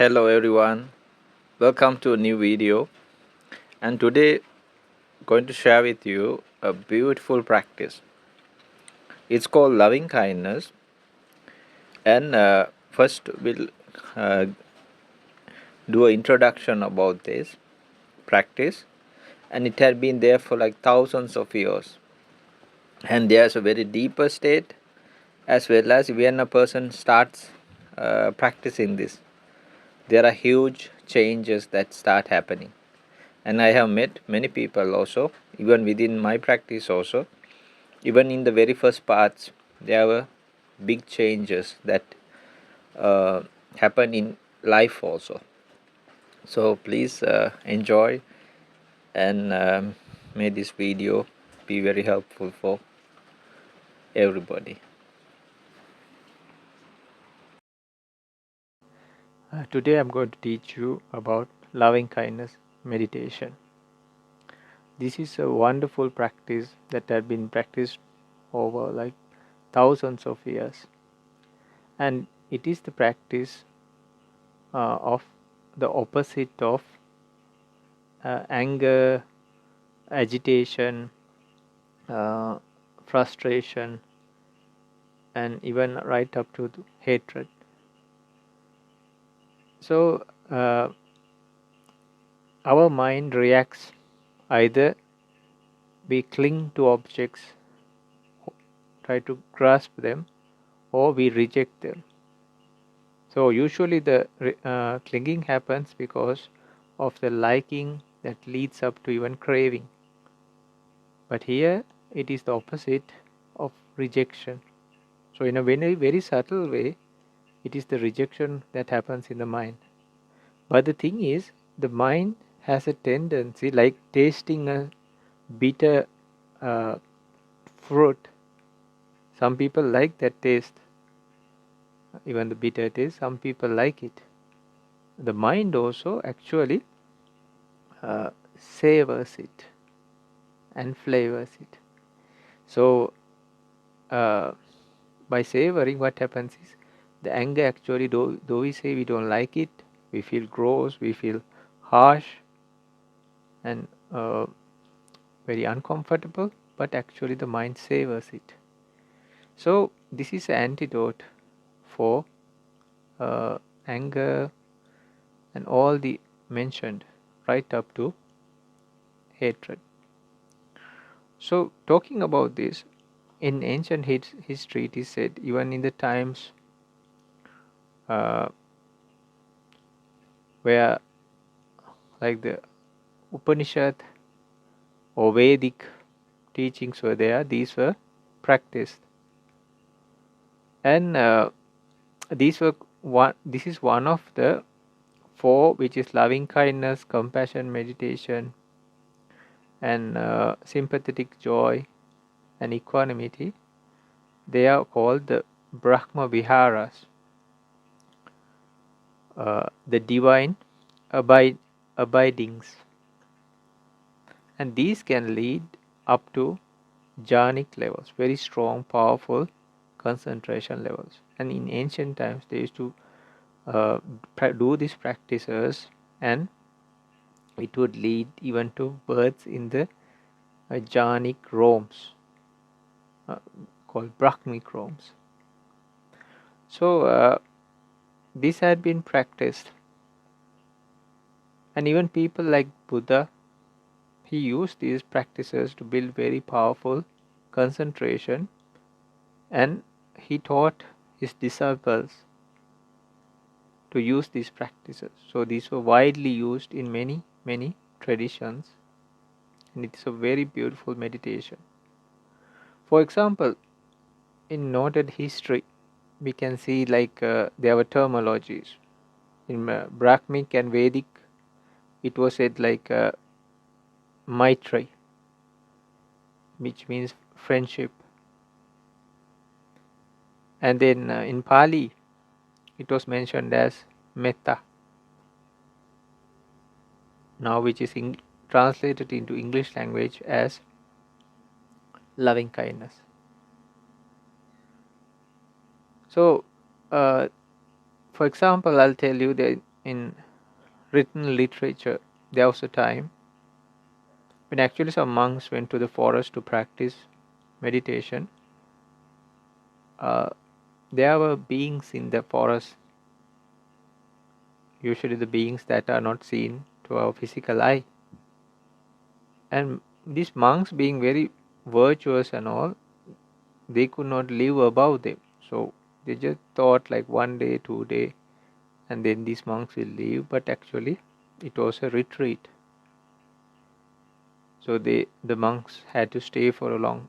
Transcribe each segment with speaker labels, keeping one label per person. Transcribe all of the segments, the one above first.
Speaker 1: Hello everyone, welcome to a new video, and today going to share with you a beautiful practice. It's called loving kindness, and first we'll uh, do an introduction about this practice, and it had been there for like thousands of years, and there's a very deeper state as well as when a person starts practicing this, there are huge changes that start happening. And I have met many people also, even within my practice also, even in the very first parts there were big changes that uh, happen in life also. So please enjoy, and may this video be very helpful for everybody. Today I'm going to teach you about loving kindness meditation. This is a wonderful practice that had been practiced over like thousands of years, and it is the practice of the opposite of anger, agitation, uh, frustration, and even right up to hatred. So our mind reacts, either we cling to objects, try to grasp them, or we reject them. So usually the clinging happens because of the liking that leads up to even craving. But here it is the opposite of rejection. So in a very, very subtle way, it is the rejection that happens in the mind. But the thing is, the mind has a tendency, like tasting a bitter uh, fruit. Some people like that taste, even the bitter taste. Some people like it. The mind also actually savors it and flavors it. So uh, by savoring, what happens is the anger actually, though we say we don't like it, we feel gross, we feel harsh and very uncomfortable, but actually the mind savors it. So this is an antidote for anger and all the mentioned right up to hatred. So talking about this, in ancient history it is said, even in the times uh, where like the Upanishad or Vedic teachings were there, these were practiced, and these were one. This is one of the four, which is loving kindness, compassion, meditation, and sympathetic joy and equanimity. They are called the Brahma Viharas, the divine abidings, and these can lead up to jhanic levels, very strong, powerful concentration levels. And in ancient times, they used to do these practices, and it would lead even to births in the jhanic realms, uh, called Brahmic realms. So this had been practiced, and even people like Buddha, he used these practices to build very powerful concentration, and he taught his disciples to use these practices. So these were widely used in many, many traditions, and it is a very beautiful meditation. For example, in noted history, we can see like there were terminologies. In Brahmic and Vedic, it was said like Maitri, which means friendship. And then in Pali, it was mentioned as Metta, now which is translated into English language as loving kindness. So, for example, I'll tell you that in written literature, there was a time when actually some monks went to the forest to practice meditation. uh, there were beings in the forest, usually the beings that are not seen to our physical eye. And these monks, being very virtuous and all, they could not live above them. So they just thought like 1 day, 2 day, and then these monks will leave. But actually, it was a retreat. So the monks had to stay for a long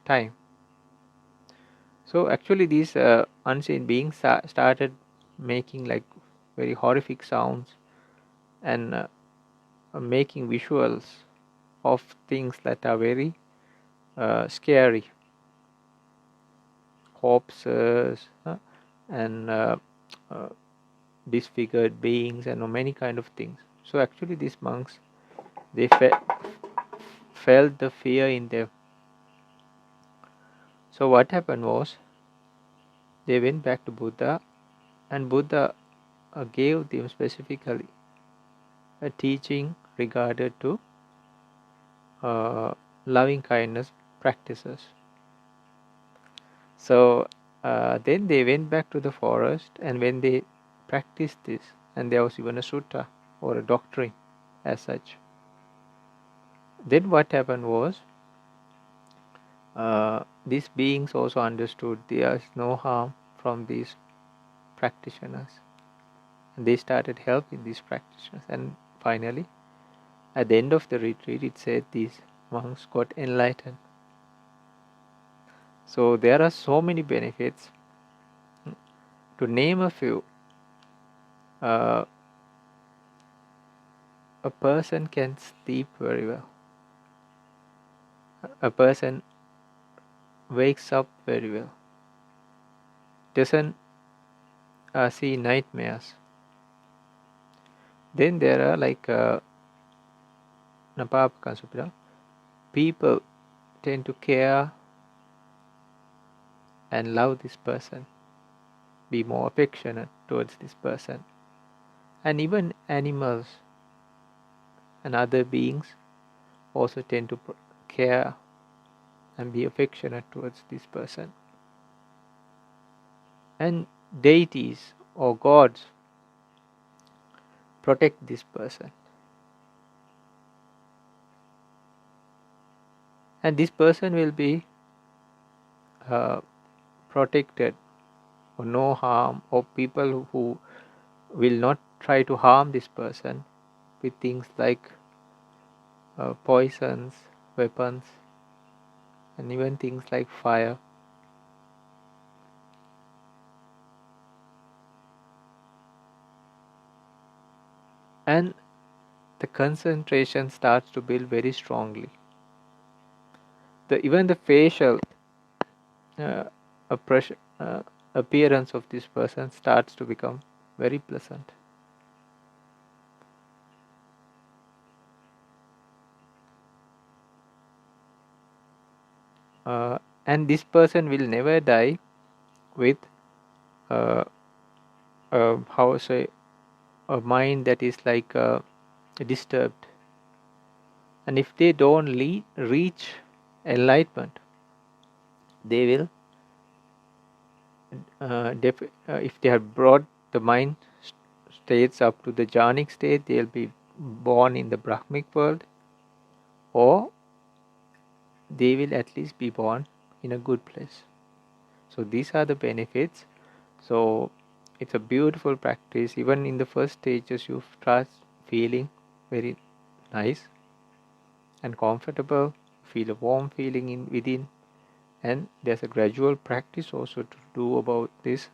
Speaker 1: time. So actually, these unseen beings started making like very horrific sounds and making visuals of things that are very scary, corpses and uh, disfigured beings and many kind of things. So actually, these monks, they felt the fear in them. So what happened was, they went back to Buddha, and Buddha gave them specifically a teaching regarded to uh, loving kindness practices. So then they went back to the forest, and when they practiced this, and there was even a sutta or a doctrine as such, then what happened was, these beings also understood there is no harm from these practitioners, and they started helping these practitioners. And finally, at the end of the retreat, it said these monks got enlightened. So there are so many benefits. To name a few, uh, a person can sleep very well. A person wakes up very well. Doesn't see nightmares. Then there are like people tend to care and love this person, be more affectionate towards this person. And even animals and other beings also tend to care and be affectionate towards this person. And deities or gods protect this person. And this person will be uh, protected, or no harm, or people who will not try to harm this person with things like poisons, weapons, and even things like fire. And the concentration starts to build very strongly. Even the facial uh, appearance of this person starts to become very pleasant. And this person will never die with uh, how say a mind that is like disturbed. And if they don't reach enlightenment, they will if they have brought the mind states up to the jhanic state, they'll be born in the Brahmic world, or they will at least be born in a good place. So these are the benefits. So it's a beautiful practice. Even in the first stages, you start feeling very nice and comfortable, feel a warm feeling in within, and there's a gradual practice also to do about this,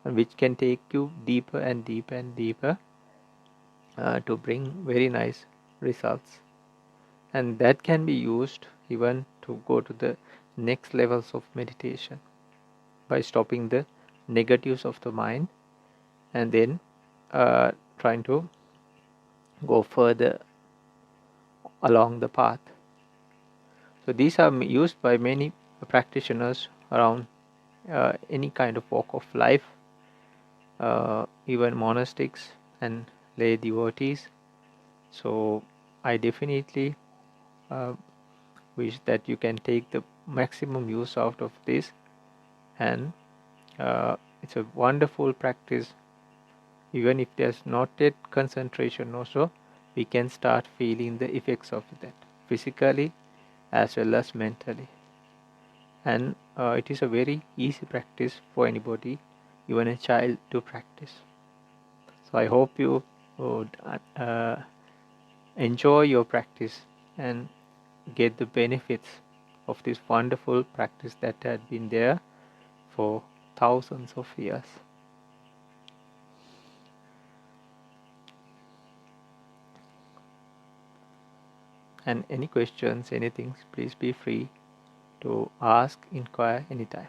Speaker 1: and which can take you deeper and deeper and deeper to bring very nice results. And that can be used even to go to the next levels of meditation by stopping the negatives of the mind, and then trying to go further along the path. So these are used by many practitioners around any kind of walk of life,
Speaker 2: even monastics and lay devotees. So I definitely uh, wish that you can take the maximum use out of this, and it's a wonderful practice. Even if there's not yet concentration also, we can start feeling the effects of that physically as well as mentally. And it is a very easy practice for anybody, even a child, to practice. So I hope you would enjoy your practice and get the benefits of this wonderful practice that had been there for thousands of years. And any questions, anything, please be free to ask, inquire anytime.